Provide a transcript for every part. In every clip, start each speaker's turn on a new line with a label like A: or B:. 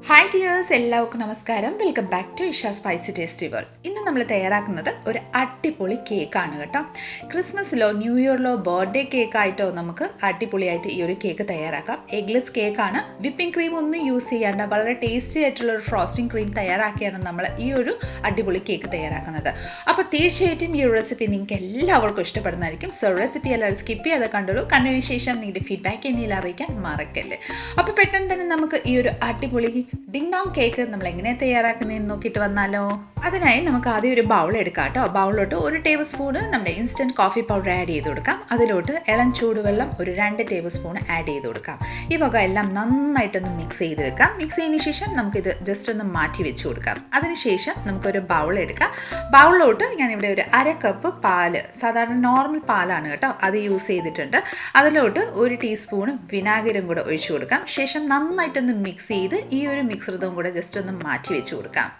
A: Hi dears, എല്ലാവർക്കും നമസ്കാരം. Welcome back to Isha spicy tasty world. ഇന്ന് നമ്മൾ തയ്യാറാക്കുന്നത് ഒരു അടിപൊളി കേക്കാണ് കേട്ടോ. ക്രിസ്മസിലോ ന്യൂ ഇയറിലോ ബർത്ത്ഡേ കേക്കായിട്ടോ നമുക്ക് അടിപൊളിയായിട്ട് ഈ ഒരു കേക്ക് തയ്യാറാക്കാം. എഗ്ലെസ് കേക്കാണ്. വിപ്പിംഗ് ക്രീം ഒന്നും യൂസ് ചെയ്യാണ്ട് വളരെ ടേസ്റ്റി ആയിട്ടുള്ള ഒരു ഫ്രോസ്റ്റിംഗ് ക്രീം തയ്യാറാക്കിയാണ് നമ്മൾ ഈ ഒരു അടിപൊളി കേക്ക് തയ്യാറാക്കുന്നത്. അപ്പോൾ തീർച്ചയായിട്ടും ഈ ഒരു റെസിപ്പി നിങ്ങൾക്ക് എല്ലാവർക്കും ഇഷ്ടപ്പെടുന്നതായിരിക്കും. സോ റെസിപ്പി എല്ലാവരും സ്കിപ്പ് ചെയ്യാതെ കണ്ടോളൂ. കണ്ടതിന് ശേഷം നിങ്ങളുടെ ഫീഡ്ബാക്ക് എന്നിൽ അറിയിക്കാൻ മറക്കല്ലേ. അപ്പോൾ പെട്ടെന്ന് തന്നെ നമുക്ക് ഈ ഒരു അടിപൊളി ഡിങ് ഡോങ് കേക്ക് നമ്മൾ എങ്ങനെ തയ്യാറാക്കുന്നതെന്ന് നോക്കിയിട്ട് വന്നാലോ. അതിനായി നമുക്ക് ആദ്യം ഒരു ബൗൾ എടുക്കാം കേട്ടോ. ബൗളിലോട്ട് 1 ടേബിൾ സ്പൂണ് നമ്മുടെ ഇൻസ്റ്റൻറ്റ് കോഫി പൗഡർ ആഡ് ചെയ്ത് കൊടുക്കാം. അതിലോട്ട് ഇളം ചൂടുവെള്ളം ഒരു 2 ടേബിൾ സ്പൂൺ ആഡ് ചെയ്ത് കൊടുക്കാം. ഈ വക എല്ലാം നന്നായിട്ടൊന്ന് മിക്സ് ചെയ്ത് വെക്കാം. മിക്സ് ചെയ്തതിന് ശേഷം നമുക്കിത് ജസ്റ്റ് ഒന്ന് മാറ്റി വെച്ച് കൊടുക്കാം. അതിനുശേഷം നമുക്കൊരു ബൗൾ എടുക്കാം. ബൗളിലോട്ട് ഞാനിവിടെ ഒരു 1/2 കപ്പ് പാല്, സാധാരണ നോർമൽ പാലാണ് കേട്ടോ, അത് യൂസ് ചെയ്തിട്ടുണ്ട്. അതിലോട്ട് 1 ടീസ്പൂൺ വിനാഗിരും കൂടെ ഒഴിച്ചു കൊടുക്കാം. ശേഷം നന്നായിട്ടൊന്ന് മിക്സ് ചെയ്ത് ഈ ഒരു മിക്സറും കൂടെ ജസ്റ്റ് ഒന്ന് മാറ്റി വെച്ച് കൊടുക്കാം.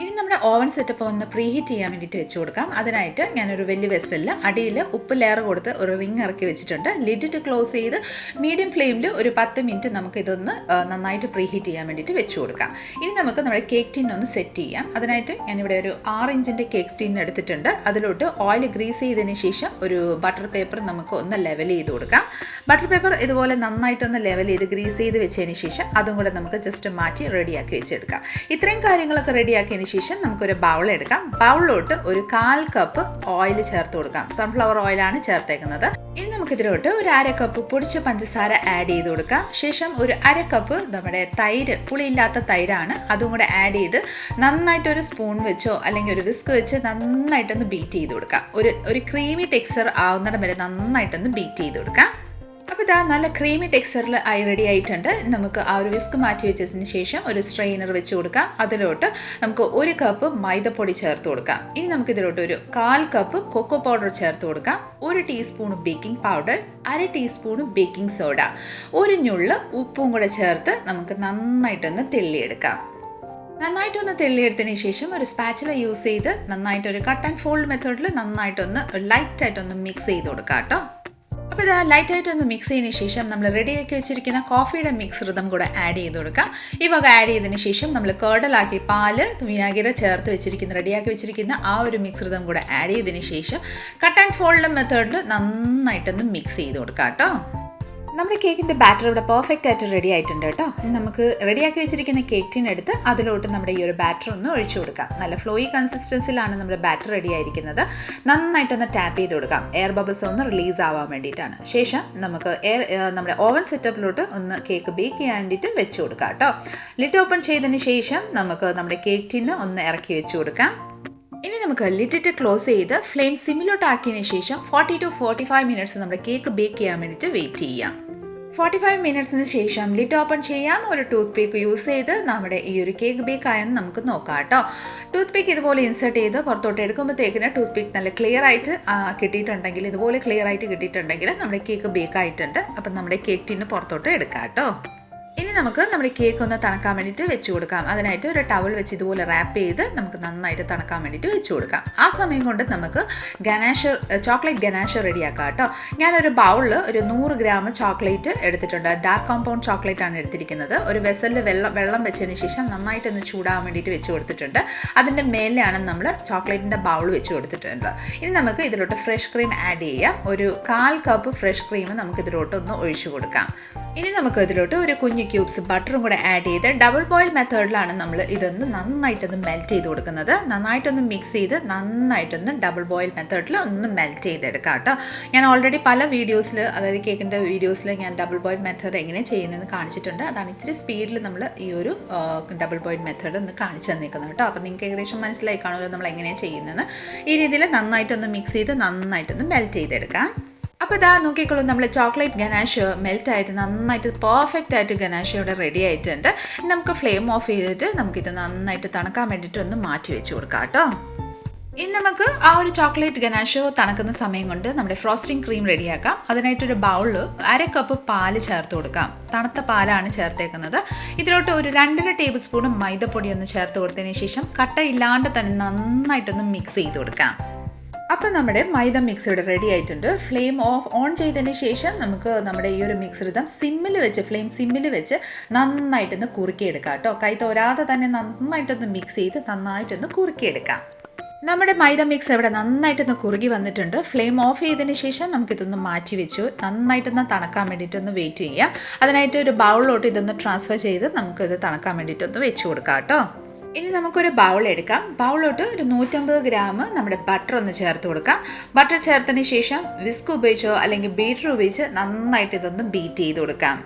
A: ഇനി നമ്മുടെ ഓവൻ സെറ്റപ്പ് ഒന്ന് പ്രീഹീറ്റ് ചെയ്യാൻ വേണ്ടിയിട്ട് വെച്ച് കൊടുക്കാം. അതിനായിട്ട് ഞാനൊരു വലിയ വെസലിൽ അടിയിൽ ഉപ്പ് ലെയർ കൊടുത്ത് ഒരു റിങ് ഇറക്കി വെച്ചിട്ടുണ്ട്. ലിഡിട്ട് ക്ലോസ് ചെയ്ത് മീഡിയം ഫ്ലെയിമിൽ ഒരു 10 മിനിറ്റ് നമുക്കിതൊന്ന് നന്നായിട്ട് പ്രീഹീറ്റ് ചെയ്യാൻ വേണ്ടിയിട്ട് വെച്ച് കൊടുക്കാം. ഇനി നമുക്ക് നമ്മുടെ കേക്ക് ടിൻ ഒന്ന് സെറ്റ് ചെയ്യാം. അതിനായിട്ട് ഞാനിവിടെ ഒരു 6 ഇഞ്ചിൻ്റെ കേക്ക് ടിൻ എടുത്തിട്ടുണ്ട്. അതിലോട്ട് ഓയിൽ ഗ്രീസ് ചെയ്തതിന് ശേഷം ഒരു ബട്ടർ പേപ്പർ നമുക്ക് ഒന്ന് ലെവൽ ചെയ്ത് കൊടുക്കാം. ബട്ടർ പേപ്പർ ഇതുപോലെ നന്നായിട്ടൊന്ന് ലെവൽ ചെയ്ത് ഗ്രീസ് ചെയ്ത് വെച്ചതിന് ശേഷം അതും കൂടെ നമുക്ക് ജസ്റ്റ് മാറ്റി റെഡിയാക്കി വെച്ചെടുക്കാം. ഇത്രയും കാര്യങ്ങളൊക്കെ റെഡിയാക്കിയതിന് ശേഷം നമുക്കൊരു ബൗൾ എടുക്കാം. ബൗളിലോട്ട് ഒരു 1/4 കപ്പ് ഓയിൽ ചേർത്ത് കൊടുക്കാം. സൺഫ്ലവർ ഓയിലാണ് ചേർത്തേക്കുന്നത്. ഇനി നമുക്കിതിലോട്ട് ഒരു 1/2 കപ്പ് പൊടിച്ച പഞ്ചസാര ആഡ് ചെയ്ത് കൊടുക്കാം. ശേഷം ഒരു 1/2 കപ്പ് നമ്മുടെ തൈര്, പുളിയില്ലാത്ത തൈരാണ്, അതും കൂടെ ആഡ് ചെയ്ത് നന്നായിട്ടൊരു സ്പൂൺ വെച്ചോ അല്ലെങ്കിൽ ഒരു വിസ്ക് വെച്ച് നന്നായിട്ടൊന്ന് ബീറ്റ് ചെയ്ത് കൊടുക്കാം. ഒരു ക്രീമി ടെക്സ്ചർ ആവുന്നിടം വരെ നന്നായിട്ടൊന്ന് ബീറ്റ് ചെയ്ത് കൊടുക്കാം. അപ്പോൾ ഇതാ നല്ല ക്രീമി ടെക്സ്ചറിൽ റെഡി ആയിട്ടുണ്ട്. നമുക്ക് ആ ഒരു വിസ്ക് മാറ്റി വെച്ചതിന് ശേഷം ഒരു സ്ട്രെയിനർ വെച്ച് കൊടുക്കാം. അതിലോട്ട് നമുക്ക് 1 കപ്പ് മൈദപ്പൊടി ചേർത്ത് കൊടുക്കാം. ഇനി നമുക്കിതിലോട്ട് ഒരു 1/4 കപ്പ് കൊക്കോ പൗഡർ ചേർത്ത് കൊടുക്കാം. 1 teaspoon baking powder, 1/2 teaspoon baking soda, 1 ഞുള്ള് ഉപ്പും കൂടെ ചേർത്ത് നമുക്ക് നന്നായിട്ടൊന്ന് തെള്ളിയെടുക്കാം. നന്നായിട്ടൊന്ന് തെള്ളിയെടുത്തതിന് ശേഷം ഒരു സ്പാച്ചില യൂസ് ചെയ്ത് നന്നായിട്ടൊരു കട്ട് ആൻഡ് ഫോൾഡ് മെത്തേഡിൽ നന്നായിട്ടൊന്ന് ലൈറ്റായിട്ടൊന്ന് മിക്സ് ചെയ്ത് കൊടുക്കാം കേട്ടോ. അപ്പോൾ ഇത് ലൈറ്റായിട്ടൊന്ന് മിക്സ് ചെയ്തതിന് ശേഷം നമ്മൾ റെഡിയാക്കി വെച്ചിരിക്കുന്ന കോഫിയുടെ മിക്സ് കൂടെ ആഡ് ചെയ്ത് കൊടുക്കാം. ഈ വക ആഡ് ചെയ്തതിന് ശേഷം നമ്മൾ കേർഡലാക്കി പാല്, വിനാഗിരി ചേർത്ത് വെച്ചിരിക്കുന്ന റെഡിയാക്കി വെച്ചിരിക്കുന്ന ആ ഒരു മിക്സ് കൂടെ ആഡ് ചെയ്തതിന് ശേഷം കട്ട് ആൻഡ് ഫോൾഡ് മെത്തേഡിൽ നന്നായിട്ടൊന്ന് മിക്സ് ചെയ്ത് കൊടുക്കാം കേട്ടോ. നമ്മുടെ കേക്കിൻ്റെ ബാറ്റർ ഇവിടെ പെർഫെക്റ്റ് ആയിട്ട് റെഡി ആയിട്ടുണ്ട് കേട്ടോ. ഇനി നമുക്ക് റെഡിയാക്കി വെച്ചിരിക്കുന്ന കേക്ക് ടിൻ എടുത്ത് അതിലോട്ട് നമ്മുടെ ഈ ഒരു ബാറ്റർ ഒന്ന് ഒഴിച്ചു കൊടുക്കാം. നല്ല ഫ്ലോയി കൺസിസ്റ്റൻസിലാണ് നമ്മുടെ ബാറ്റർ റെഡി ആയിരിക്കുന്നത്. നന്നായിട്ടൊന്ന് ടാപ്പ് ചെയ്ത് കൊടുക്കാം. എയർ ബബിൾസ് ഒന്ന് റിലീസ് ആവാൻ വേണ്ടിയിട്ടാണ്. ശേഷം നമുക്ക് നമ്മുടെ ഓവൻ സെറ്റപ്പിലോട്ട് ഒന്ന് കേക്ക് ബേക്ക് ചെയ്യാൻ വേണ്ടിയിട്ട് വെച്ച് കൊടുക്കാം കേട്ടോ. ലിഡ് ഓപ്പൺ ചെയ്തതിന് ശേഷം നമുക്ക് നമ്മുടെ കേക്ക് ടിന്ന് ഒന്ന് ഇറക്കി വെച്ച് കൊടുക്കാം. ഇനി നമുക്ക് ലിഡിട്ട് ക്ലോസ് ചെയ്ത് ഫ്ലെയിം സിമ്മിലോട്ട് ആക്കിയതിന് ശേഷം 40 to 45 മിനിറ്റ്സ് നമ്മുടെ കേക്ക് ബേക്ക് ചെയ്യാൻ വേണ്ടിയിട്ട് വെയിറ്റ് ചെയ്യാം. 45 മിനിറ്റ്സിന് ശേഷം ലിഡ് ഓപ്പൺ ചെയ്യാം. ഒരു ടൂത്ത് പിക്ക് യൂസ് ചെയ്ത് നമ്മുടെ ഈ ഒരു കേക്ക് ബേക്ക് ആയെന്ന് നമുക്ക് നോക്കാം കേട്ടോ. ടൂത്ത് പിക്ക് ഇതുപോലെ ഇൻസേർട്ട് ചെയ്ത് പുറത്തോട്ട് എടുക്കുമ്പോഴത്തേക്കിന് ടൂത്ത് പിക്ക് നല്ല ക്ലിയർ ആയിട്ട് കിട്ടിയിട്ടുണ്ടെങ്കിൽ, ഇതുപോലെ ക്ലിയർ ആയിട്ട് കിട്ടിയിട്ടുണ്ടെങ്കിൽ നമ്മുടെ കേക്ക് ബേക്ക് ആയിട്ടുണ്ട്. അപ്പം നമ്മുടെ കേക്ക് ടിന്ന് പുറത്തോട്ട് എടുക്കാം കേട്ടോ. ഇനി നമുക്ക് നമ്മുടെ കേക്ക് ഒന്ന് തണുക്കാൻ വേണ്ടിയിട്ട് വെച്ച് കൊടുക്കാം. അതിനായിട്ട് ഒരു ടവൽ വെച്ച് ഇതുപോലെ റാപ്പ് ചെയ്ത് നമുക്ക് നന്നായിട്ട് തണുക്കാൻ വേണ്ടിയിട്ട് വെച്ച് കൊടുക്കാം. ആ സമയം കൊണ്ട് നമുക്ക് ചോക്ലേറ്റ് ഗനാഷ് റെഡിയാക്കാം കേട്ടോ. ഞാനൊരു ബൗളിൽ ഒരു 100 ഗ്രാം ചോക്ലേറ്റ് എടുത്തിട്ടുണ്ട്. ഡാർക്ക് കോമ്പൗണ്ട് ചോക്ലേറ്റ് ആണ് എടുത്തിരിക്കുന്നത്. ഒരു വെസലിൽ വെള്ളം വെച്ചതിന് ശേഷം നന്നായിട്ടൊന്ന് ചൂടാൻ വേണ്ടിയിട്ട് വെച്ച് കൊടുത്തിട്ടുണ്ട്. അതിൻ്റെ മേലെയാണ് നമ്മൾ ചോക്ലേറ്റിൻ്റെ ബൗൾ വെച്ച് കൊടുത്തിട്ടുണ്ട്. ഇനി നമുക്ക് ഇതിലോട്ട് ഫ്രഷ് ക്രീം ആഡ് ചെയ്യാം. ഒരു 1/4 കപ്പ് ഫ്രഷ് ക്രീം നമുക്ക് ഇതിലോട്ട് ഒന്ന് ഒഴിച്ചു കൊടുക്കാം. ഇനി നമുക്ക് ഇതിലോട്ട് ഒരു കുഞ്ഞു ക്യൂബ്സ് ബട്ടറും കൂടെ ആഡ് ചെയ്ത് ഡബിൾ ബോയിൽ മെത്തേഡിലാണ് നമ്മൾ ഇതൊന്ന് നന്നായിട്ടൊന്ന് മെൽറ്റ് ചെയ്ത് കൊടുക്കുന്നത്. നന്നായിട്ടൊന്ന് മിക്സ് ചെയ്ത് നന്നായിട്ടൊന്ന് ഡബിൾ ബോയിൽ മെത്തേഡിൽ ഒന്ന് മെൽറ്റ് ചെയ്തെടുക്കാം കേട്ടോ. ഞാൻ ഓൾറെഡി പല വീഡിയോസിൽ, അതായത് കേക്കിൻ്റെ വീഡിയോസിൽ ഞാൻ ഡബിൾ ബോയിൽ മെത്തേഡ് എങ്ങനെ ചെയ്യുന്നതെന്ന് കാണിച്ചിട്ടുണ്ട്. അതാണ് ഇത്തിരി സ്പീഡിൽ നമ്മൾ ഈ ഒരു ഡബിൾ ബോയിൽ മെത്തേഡ് ഒന്ന് കാണിച്ചു തന്നേക്കുന്നത് കേട്ടോ. അപ്പോൾ നിങ്ങൾക്ക് ഏകദേശം മനസ്സിലായി കാണുമല്ലോ നമ്മൾ എങ്ങനെയാണ് ചെയ്യുന്നത്. ഈ രീതിയിൽ നന്നായിട്ടൊന്ന് മിക്സ് ചെയ്ത് നന്നായിട്ടൊന്ന് മെൽറ്റ് ചെയ്തെടുക്കാം. അപ്പോൾ ഇതാ നോക്കിക്കോളൂ, നമ്മൾ ചോക്ലേറ്റ് ഗനാഷ് മെൽറ്റായിട്ട് നന്നായിട്ട് പെർഫെക്റ്റ് ആയിട്ട് ഗനാഷ് ഇവിടെ റെഡി ആയിട്ടുണ്ട്. നമുക്ക് ഫ്ലെയിം ഓഫ് ചെയ്തിട്ട് നമുക്കിത് നന്നായിട്ട് തണുക്കാൻ വേണ്ടിയിട്ട് ഒന്ന് മാറ്റി വെച്ച് കൊടുക്കാം കേട്ടോ. ഇനി നമുക്ക് ആ ഒരു ചോക്ലേറ്റ് ഗനാഷ് തണുക്കുന്ന സമയം കൊണ്ട് നമ്മുടെ ഫ്രോസ്റ്റിംഗ് ക്രീം റെഡിയാക്കാം. അതിനായിട്ടൊരു ബൗളിൽ 1/2 കപ്പ് പാല് ചേർത്ത് കൊടുക്കാം. തണുത്ത പാലാണ് ചേർത്തേക്കുന്നത്. ഇതിലോട്ട് ഒരു 2.5 ടേബിൾ സ്പൂൺ മൈദപ്പൊടി ഒന്ന് ചേർത്ത് കൊടുത്തതിന് ശേഷം കട്ട ഇല്ലാണ്ട് തന്നെ നന്നായിട്ടൊന്ന് മിക്സ് ചെയ്ത് കൊടുക്കാം. അപ്പോൾ നമ്മുടെ മൈദ മിക്സ് ഇവിടെ റെഡി ആയിട്ടുണ്ട്. ഫ്ലെയിം ഓൺ ചെയ്തതിന് ശേഷം നമുക്ക് നമ്മുടെ ഈ ഒരു മിക്സ്ചർ ഫ്ലെയിം സിമ്മിൽ വെച്ച് നന്നായിട്ടൊന്ന് കുറുക്കിയെടുക്കാം കേട്ടോ. കൈ തോരാതെ തന്നെ നന്നായിട്ടൊന്ന് മിക്സ് ചെയ്ത് നന്നായിട്ടൊന്ന് കുറുക്കിയെടുക്കാം. നമ്മുടെ മൈദ മിക്സ് ഇവിടെ നന്നായിട്ടൊന്ന് കുറുകി വന്നിട്ടുണ്ട്. ഫ്ലെയിം ഓഫ് ചെയ്തതിന് ശേഷം നമുക്കിതൊന്ന് മാറ്റി വെച്ചു നന്നായിട്ടൊന്ന് തണുക്കാൻ വേണ്ടിയിട്ടൊന്ന് വെയിറ്റ് ചെയ്യാം. അതിനായിട്ട് ഒരു ബൗളിലോട്ട് ഇതൊന്ന് ട്രാൻസ്ഫർ ചെയ്ത് നമുക്കിത് തണുക്കാൻ വേണ്ടിയിട്ടൊന്ന് വെച്ച് കൊടുക്കാം കേട്ടോ. ഇനി നമുക്കൊരു ബൗൾ എടുക്കാം. ബൗളിലോട്ട് ഒരു 150 ഗ്രാം നമ്മുടെ ബട്ടർ ഒന്ന് ചേർത്ത് കൊടുക്കാം. ബട്ടർ ചേർത്തതിന് ശേഷം വിസ്ക് ഉപയോഗിച്ചോ അല്ലെങ്കിൽ ബീറ്റർ ഉപയോഗിച്ച് നന്നായിട്ട് ഇതൊന്ന് ബീറ്റ് ചെയ്ത് കൊടുക്കാം.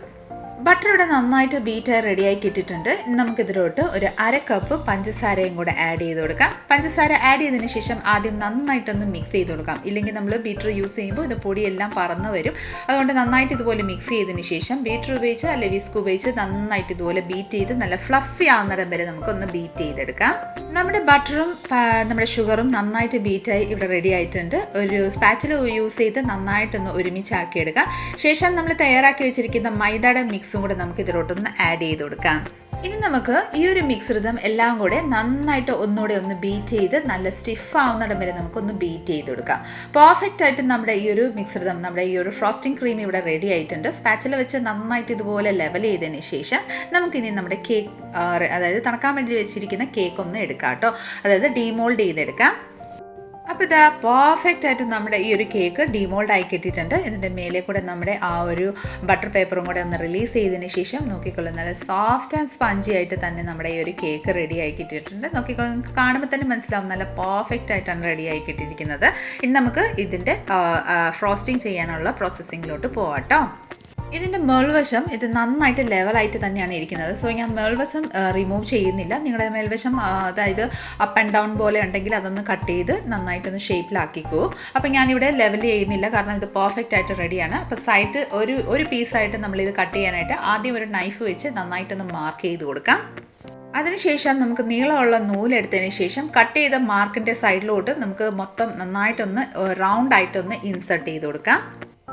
A: ബട്ടർ ഇവിടെ നന്നായിട്ട് ബീറ്റായി റെഡിയായി കിട്ടിയിട്ടുണ്ട്. ഇനി നമുക്കിതിലോട്ട് ഒരു 1/2 കപ്പ് പഞ്ചസാരയും കൂടെ ആഡ് ചെയ്ത് കൊടുക്കാം. പഞ്ചസാര ആഡ് ചെയ്തതിന് ശേഷം ആദ്യം നന്നായിട്ടൊന്ന് മിക്സ് ചെയ്ത് കൊടുക്കാം. ഇല്ലെങ്കിൽ നമ്മൾ ബീറ്റർ യൂസ് ചെയ്യുമ്പോൾ ഇത് പൊടിയെല്ലാം പറന്ന് വരും. അതുകൊണ്ട് നന്നായിട്ട് ഇതുപോലെ മിക്സ് ചെയ്തതിന് ശേഷം ബീറ്റർ ഉപയോഗിച്ച് അല്ലെങ്കിൽ വിസ്ക് ഉപയോഗിച്ച് നന്നായിട്ട് ഇതുപോലെ ബീറ്റ് ചെയ്ത് നല്ല ഫ്ലഫി ആവുന്നിടം വരെ നമുക്കൊന്ന് ബീറ്റ് ചെയ്തെടുക്കാം. നമ്മുടെ ബട്ടറും നമ്മുടെ ഷുഗറും നന്നായിട്ട് ബീറ്റായി ഇവിടെ റെഡി ആയിട്ടുണ്ട്. ഒരു സ്പാച്ചില യൂസ് ചെയ്ത് നന്നായിട്ടൊന്ന് ഒരുമിച്ചാക്കിയെടുക്കാം. ശേഷം നമ്മൾ തയ്യാറാക്കി വെച്ചിരിക്കുന്ന മൈദയുടെ മിക്സും കൂടെ നമുക്ക് ഇതിലോട്ടൊന്ന് ആഡ് ചെയ്ത് കൊടുക്കാം. ഇനി നമുക്ക് ഈ ഒരു മിക്സ്ചർ എല്ലാം കൂടെ നന്നായിട്ട് ഒന്നുകൂടെ ഒന്ന് ബീറ്റ് ചെയ്ത് നല്ല സ്റ്റിഫ് ആവുന്നിടം വരെ നമുക്കൊന്ന് ബീറ്റ് ചെയ്ത് കൊടുക്കാം. പെർഫെക്റ്റ് ആയിട്ട് നമ്മുടെ ഈ ഒരു മിക്സ്ചർ നമ്മുടെ ഈ ഒരു ഫ്രോസ്റ്റിംഗ് ക്രീം ഇവിടെ റെഡി ആയിട്ടുണ്ട്. സ്പാച്ചില വെച്ച് നന്നായിട്ട് ഇതുപോലെ ലെവൽ ചെയ്തതിന് ശേഷം നമുക്കിനി നമ്മുടെ കേക്ക് അതായത് തണുക്കാൻ വേണ്ടി വെച്ചിരിക്കുന്ന കേക്ക് ഒന്ന് എടുക്കാം കേട്ടോ. അതായത് ഡീമോൾഡ് ചെയ്തെടുക്കാം. അപ്പോൾ ഇതാ പെർഫെക്റ്റ് ആയിട്ട് നമ്മുടെ ഈ ഒരു കേക്ക് ഡിമോൾഡ് ആയി കിട്ടിയിട്ടുണ്ട്. ഇതിൻ്റെ മേലെ കൂടെ നമ്മുടെ ആ ഒരു ബട്ടർ പേപ്പറും കൂടെ ഒന്ന് റിലീസ് ചെയ്തതിന് ശേഷം നോക്കിക്കൊള്ളു നല്ല സോഫ്റ്റ് ആൻഡ് സ്പഞ്ചി ആയിട്ട് തന്നെ നമ്മുടെ ഈ ഒരു കേക്ക് റെഡി ആയി കിട്ടിയിട്ടുണ്ട്. നോക്കിക്കൊള്ളു, നിങ്ങൾക്ക് കാണുമ്പോൾ തന്നെ മനസ്സിലാവും നല്ല പെർഫെക്റ്റ് ആയിട്ടാണ് റെഡി ആയി കിട്ടിയിരിക്കുന്നത്. ഇനി നമുക്ക് ഇതിൻ്റെ ഫ്രോസ്റ്റിംഗ് ചെയ്യാനുള്ള പ്രോസസ്സിങ്ങിലോട്ട് പോവാം കേട്ടോ. ഇതിൻ്റെ മേൽവശം ഇത് നന്നായിട്ട് ലെവലായിട്ട് തന്നെയാണ് ഇരിക്കുന്നത്. സോ ഞാൻ മേൽവശം റിമൂവ് ചെയ്യുന്നില്ല. നിങ്ങളുടെ മേൽവശം അതായത് അപ്പ് ആൻഡ് ഡൗൺ പോലെ ഉണ്ടെങ്കിൽ അതൊന്ന് കട്ട് ചെയ്ത് നന്നായിട്ടൊന്ന് ഷേപ്പിലാക്കിക്കോ. അപ്പോൾ ഞാനിവിടെ ലെവൽ ചെയ്യുന്നില്ല, കാരണം ഇത് പെർഫെക്റ്റ് ആയിട്ട് റെഡിയാണ്. അപ്പോൾ സൈഡ് ഒരു പീസായിട്ട് നമ്മളിത് കട്ട് ചെയ്യാനായിട്ട് ആദ്യം ഒരു നൈഫ് വെച്ച് നന്നായിട്ടൊന്ന് മാർക്ക് ചെയ്ത് കൊടുക്കാം. അതിനുശേഷം നമുക്ക് നീളമുള്ള നൂലെടുത്തതിന് ശേഷം കട്ട് ചെയ്ത മാർക്കിൻ്റെ സൈഡിലോട്ട് നമുക്ക് മൊത്തം നന്നായിട്ടൊന്ന് റൗണ്ടായിട്ടൊന്ന് ഇൻസർട്ട് ചെയ്ത് കൊടുക്കാം.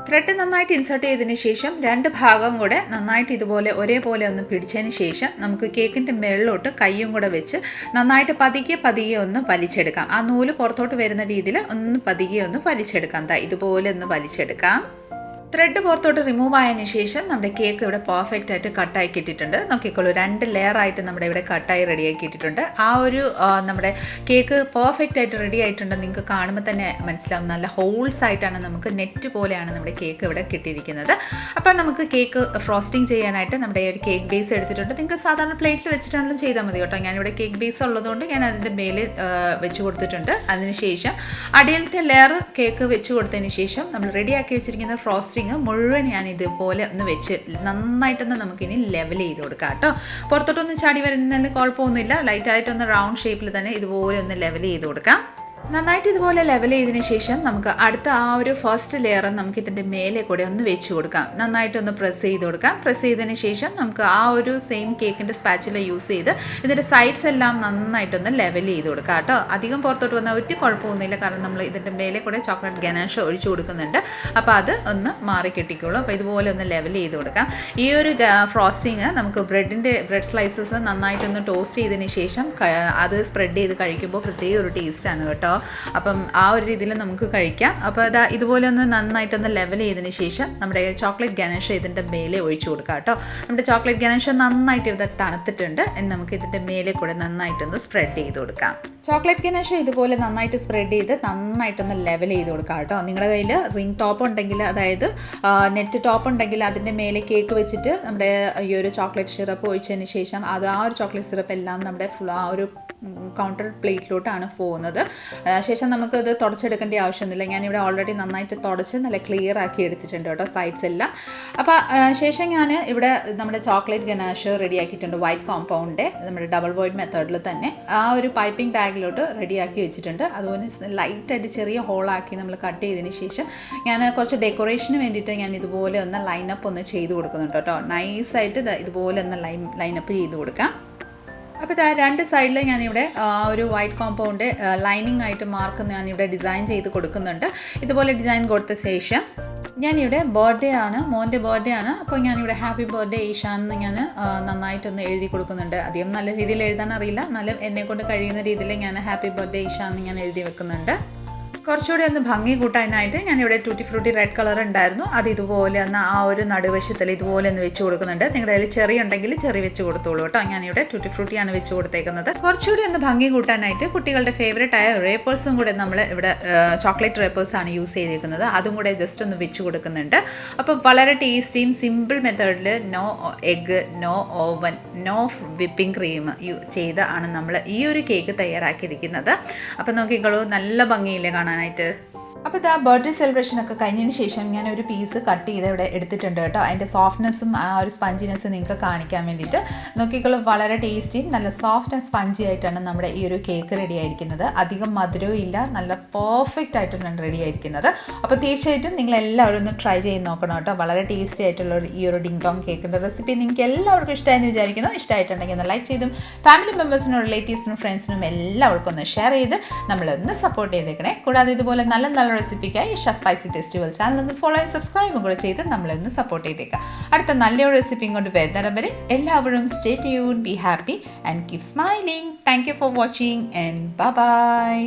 A: ത്രെഡ് നന്നായിട്ട് ഇൻസർട്ട് ചെയ്തതിന് ശേഷം 2 ഭാഗം കൂടെ നന്നായിട്ട് ഇതുപോലെ ഒരേപോലെ ഒന്ന് പിടിച്ചതിന് ശേഷം നമുക്ക് കേക്കിൻ്റെ മുകളിലോട്ട് കൈയും കൂടെ വെച്ച് നന്നായിട്ട് പതിയെ ഒന്ന് വലിച്ചെടുക്കാം. ആ നൂല് പുറത്തോട്ട് വരുന്ന രീതിയിൽ ഒന്ന് പതിയെ ഒന്ന് വലിച്ചെടുക്കാം. ഇതുപോലെ ഒന്ന് വലിച്ചെടുക്കാം. ത്രെഡ് പുറത്തോട്ട് റിമൂവ് ആയതിനു ശേഷം നമ്മുടെ കേക്ക് ഇവിടെ പെർഫെക്റ്റ് ആയിട്ട് കട്ടായി കിട്ടിയിട്ടുണ്ട്. നോക്കിക്കോളൂ, 2 ലെയറായിട്ട് നമ്മുടെ ഇവിടെ കട്ടായി റെഡിയാക്കി ഇട്ടിട്ടുണ്ട്. ആ ഒരു നമ്മുടെ കേക്ക് പെർഫെക്റ്റ് ആയിട്ട് റെഡി ആയിട്ടുണ്ട്. നിങ്ങൾക്ക് കാണുമ്പോൾ തന്നെ മനസ്സിലാവും നല്ല ഹോൾസ് ആയിട്ടാണ് നമുക്ക് നെറ്റ് പോലെയാണ് നമ്മുടെ കേക്ക് ഇവിടെ കിട്ടിയിരിക്കുന്നത്. അപ്പോൾ നമുക്ക് കേക്ക് ഫ്രോസ്റ്റിംഗ് ചെയ്യാനായിട്ട് നമ്മുടെ ഒരു കേക്ക് ബേസ് എടുത്തിട്ടുണ്ട്. നിങ്ങൾക്ക് സാധാരണ പ്ലേറ്റിൽ വെച്ചിട്ടാണെങ്കിലും ചെയ്താൽ മതി കേട്ടോ. ഞാനിവിടെ കേക്ക് ബേസ് ഉള്ളതുകൊണ്ട് ഞാൻ അതിൻ്റെ മേലെ വെച്ച് കൊടുത്തിട്ടുണ്ട്. അതിനുശേഷം അടിയിലത്തെ ലെയർ കേക്ക് വെച്ച് കൊടുത്തതിന് ശേഷം നമ്മൾ റെഡിയാക്കി വെച്ചിരിക്കുന്ന ഫ്രോസ്റ്റിംഗ് മുഴുവൻ ഞാൻ ഇതുപോലെ ഒന്ന് വെച്ച് നന്നായിട്ടൊന്ന് നമുക്കിനി ലെവൽ ചെയ്ത് കൊടുക്കാം കേട്ടോ. പുറത്തോട്ടൊന്നും ചാടി വരുന്നതിന് കുഴപ്പമൊന്നുമില്ല. ലൈറ്റായിട്ടൊന്ന് റൗണ്ട് ഷേപ്പിൽ തന്നെ ഇതുപോലെ ഒന്ന് ലെവൽ ചെയ്ത് കൊടുക്കാം. നന്നായിട്ട് ഇതുപോലെ ലെവൽ ചെയ്തതിന് ശേഷം നമുക്ക് അടുത്ത ആ ഒരു ഫസ്റ്റ് ലെയർ നമുക്ക് ഇതിൻ്റെ മേലെ കൂടെ ഒന്ന് വെച്ച് കൊടുക്കാം. നന്നായിട്ടൊന്ന് പ്രസ് ചെയ്ത് കൊടുക്കാം. പ്രസ് ചെയ്തതിന് ശേഷം നമുക്ക് ആ ഒരു സെയിം കേക്കിൻ്റെ സ്പാച്ചില യൂസ് ചെയ്ത് ഇതിൻ്റെ സൈഡ്സ് എല്ലാം നന്നായിട്ടൊന്ന് ലെവൽ ചെയ്ത് കൊടുക്കാം കേട്ടോ. അധികം പുറത്തോട്ട് വന്നാൽ ഒരു കുഴപ്പമൊന്നുമില്ല, കാരണം നമ്മൾ ഇതിൻ്റെ മേലെ കൂടെ ചോക്ലേറ്റ് ഗനാഷ് ഒഴിച്ചു കൊടുക്കുന്നുണ്ട്. അപ്പോൾ അത് ഒന്ന് മാറി കിട്ടിക്കോളൂ. അപ്പോൾ ഇതുപോലെ ഒന്ന് ലെവൽ ചെയ്ത് കൊടുക്കാം. ഈ ഒരു ഫ്രോസ്റ്റിങ് നമുക്ക് ബ്രെഡ് സ്ലൈസസ് നന്നായിട്ടൊന്ന് ടോസ്റ്റ് ചെയ്തതിന് ശേഷം അത് സ്പ്രെഡ് ചെയ്ത് കഴിക്കുമ്പോൾ പ്രത്യേക ഒരു ടേസ്റ്റാണ് കേട്ടോ. അപ്പം ആ ഒരു രീതിയിൽ നമുക്ക് കഴിക്കാം. അപ്പോൾ അതാ ഇതുപോലെ ഒന്ന് നന്നായിട്ടൊന്ന് ലെവൽ ചെയ്തതിന് ശേഷം നമ്മുടെ ചോക്ലേറ്റ് ഗനാഷ് ഇതിൻ്റെ മേലെ ഒഴിച്ചു കൊടുക്കാം കേട്ടോ. നമ്മുടെ ചോക്ലേറ്റ് ഗനാഷ് നന്നായിട്ട് ഇവിടെ തണുത്തിട്ടുണ്ട്. നമുക്ക് ഇതിൻ്റെ മേലെ കൂടെ നന്നായിട്ടൊന്ന് സ്പ്രെഡ് ചെയ്ത് കൊടുക്കാം. ചോക്ലേറ്റ് ഗനാഷ് ഇതുപോലെ നന്നായിട്ട് സ്പ്രെഡ് ചെയ്ത് നന്നായിട്ടൊന്ന് ലെവൽ ചെയ്ത് കൊടുക്കാം കേട്ടോ. നിങ്ങളുടെ കയ്യിൽ റിംഗ് ടോപ്പ് ഉണ്ടെങ്കിൽ, അതായത് നെറ്റ് ടോപ്പ് ഉണ്ടെങ്കിൽ അതിൻ്റെ മേലെ കേക്ക് വെച്ചിട്ട് നമ്മുടെ ഈ ഒരു ചോക്ലേറ്റ് സിറപ്പ് ഒഴിച്ചതിന് ശേഷം അത് ആ ഒരു ചോക്ലേറ്റ് സിറപ്പ് എല്ലാം നമ്മുടെ ആ ഒരു കൗണ്ടർ പ്ലേറ്റിലോട്ടാണ് പോകുന്നത്. ശേഷം നമുക്കത് തുടച്ചെടുക്കേണ്ട ആവശ്യമൊന്നുമില്ല. ഞാനിവിടെ ഓൾറെഡി നന്നായിട്ട് തുടച്ച് നല്ല ക്ലിയർ ആക്കി എടുത്തിട്ടുണ്ട് കേട്ടോ സൈഡ്സ് എല്ലാം. അപ്പോൾ ശേഷം ഞാൻ ഇവിടെ നമ്മുടെ ചോക്ലേറ്റ് ഗനാഷ് റെഡിയാക്കിയിട്ടുണ്ട്. വൈറ്റ് കോമ്പൗണ്ട് നമ്മുടെ ഡബിൾ ബോയിൽഡ് മെത്തേഡിൽ തന്നെ ആ ഒരു പൈപ്പിംഗ് ബാഗിലോട്ട് റെഡിയാക്കി വെച്ചിട്ടുണ്ട്. അതുപോലെ ലൈറ്റായിട്ട് ചെറിയ ഹോളാക്കി നമ്മൾ കട്ട് ചെയ്തതിന് ശേഷം ഞാൻ കുറച്ച് ഡെക്കറേഷന് വേണ്ടിയിട്ട് ഞാൻ ഇതുപോലെ ഒന്ന് ലൈനപ്പ് ഒന്ന് ചെയ്ത് കൊടുക്കുന്നുണ്ട് കേട്ടോ. നൈസായിട്ട് ഇതുപോലെ ഒന്ന് ലൈനപ്പ് ചെയ്ത് കൊടുക്കാം. അപ്പോൾ ഇതാ 2 സൈഡിൽ ഞാനിവിടെ ഒരു വൈറ്റ് കോമ്പൗണ്ട് ലൈനിങ് ആയിട്ട് മാർക്ക് ഞാനിവിടെ ഡിസൈൻ ചെയ്ത് കൊടുക്കുന്നുണ്ട്. ഇതുപോലെ ഡിസൈൻ കൊടുത്ത ശേഷം ഞാനിവിടെ ബർത്ത്ഡേ ആണ്, മോൻ്റെ ബർത്ത്ഡേ ആണ്. അപ്പോൾ ഞാനിവിടെ ഹാപ്പി ബർത്ത്ഡേ ഈശാൻ എന്ന് ഞാൻ നന്നായിട്ടൊന്ന് എഴുതി കൊടുക്കുന്നുണ്ട്. അധികം നല്ല രീതിയിൽ എഴുതാൻ അറിയില്ല, എന്നാലും എന്നെക്കൊണ്ട് കഴിയുന്ന രീതിയിൽ ഞാൻ ഹാപ്പി ബർത്ത്ഡേ ഈശാൻ എന്ന് ഞാൻ എഴുതി വെക്കുന്നുണ്ട്. കുറച്ചുകൂടി ഒന്ന് ഭംഗി കൂട്ടാനായിട്ട് ഞാനിവിടെ ടൂട്ടി ഫ്രൂട്ടി റെഡ് കളർ ഉണ്ടായിരുന്നു, അത് ഇതുപോലെ ഒന്ന് ആ ഒരു നടുവശത്തിൽ ഇതുപോലെ ഒന്ന് വെച്ച് കൊടുക്കുന്നുണ്ട്. നിങ്ങളുടെ കയ്യിൽ ചെറി ഉണ്ടെങ്കിൽ ചെറി വെച്ച് കൊടുത്തോളൂ കേട്ടോ. ഞാനിവിടെ ടൂട്ടി ഫ്രൂട്ടിയാണ് വെച്ച് കൊടുത്തേക്കുന്നത്. കുറച്ചുകൂടി ഒന്ന് ഭംഗി കൂട്ടാനായിട്ട് കുട്ടികളുടെ ഫേവറേറ്റ് ആയ റേപ്പേഴ്സും കൂടെ നമ്മൾ ഇവിടെ ചോക്ലേറ്റ് റേപ്പേഴ്സാണ് യൂസ് ചെയ്തേക്കുന്നത്, അതും കൂടെ ജസ്റ്റ് ഒന്ന് വെച്ച് കൊടുക്കുന്നുണ്ട്. അപ്പോൾ വളരെ ടേസ്റ്റിയും സിമ്പിൾ മെത്തേഡിൽ no egg, no oven, no whipping cream ചെയ്താണ് നമ്മൾ ഈ ഒരു കേക്ക് തയ്യാറാക്കിയിരിക്കുന്നത്. അപ്പോൾ നോക്കിക്കോളൂ, നല്ല ഭംഗിയില്ലേ കാണാനായിട്ട്. അപ്പോൾ ഇതാ ബർത്ത്ഡേ സെലിബ്രേഷനൊക്കെ കഴിഞ്ഞതിന് ശേഷം ഞാൻ ഒരു പീസ് കട്ട് ചെയ്ത് ഇവിടെ എടുത്തിട്ടുണ്ട് കേട്ടോ. അതിൻ്റെ സോഫ്റ്റ്നെസ്സും ആ ഒരു സ്പഞ്ചിനെസ്സും നിങ്ങൾക്ക് കാണിക്കാൻ വേണ്ടിയിട്ട്. നോക്കിക്കോളൂ, വളരെ ടേസ്റ്റിയും നല്ല സോഫ്റ്റ് ആൻഡ് സ്പഞ്ചി ആയിട്ടാണ് നമ്മുടെ ഈ ഒരു കേക്ക് റെഡി ആയിരിക്കുന്നത്. അധികം മധുരവും ഇല്ല, നല്ല പെർഫെക്റ്റ് ആയിട്ടാണ് റെഡി ആയിരിക്കുന്നത്. അപ്പോൾ തീർച്ചയായിട്ടും നിങ്ങളെല്ലാവരും ഒന്ന് ട്രൈ ചെയ്ത് നോക്കണം കേട്ടോ. വളരെ ടേസ്റ്റി ആയിട്ടുള്ള ഈ ഒരു ഡിങ് ഡോങ് കേക്കിൻ്റെ റെസിപ്പി നിങ്ങൾക്ക് എല്ലാവർക്കും ഇഷ്ടമായെന്ന് വിചാരിക്കുന്നു. ഇഷ്ടമായിട്ടുണ്ടെങ്കിൽ ഒന്ന് ലൈക്ക് ചെയ്തും ഫാമിലി മെമ്പേഴ്സിനും റിലേറ്റീവ്സിനും ഫ്രണ്ട്സിനും എല്ലാവർക്കും ഒന്ന് ഷെയർ ചെയ്ത് നമ്മളൊന്ന് സപ്പോർട്ട് ചെയ്തേക്കണേ. കൂടാതെ ഇതുപോലെ നല്ല നല്ല റെസിപ്പിക്കായി ഇഷ സ്പൈസി ടെസ്റ്റിവൽ ചാനൽ ഒന്ന് ഫോളോ ചെയ്ത് സബ്സ്ക്രൈബും കൂടെ ചെയ്ത് നമ്മളൊന്ന് സപ്പോർട്ട് ചെയ്തേക്കാം. അടുത്ത നല്ലൊരു റെസിപ്പിയും കൊണ്ട് വരുന്നേരം വരെ എല്ലാവരും stay tuned, be happy and keep smiling. Thank you for watching and bye bye.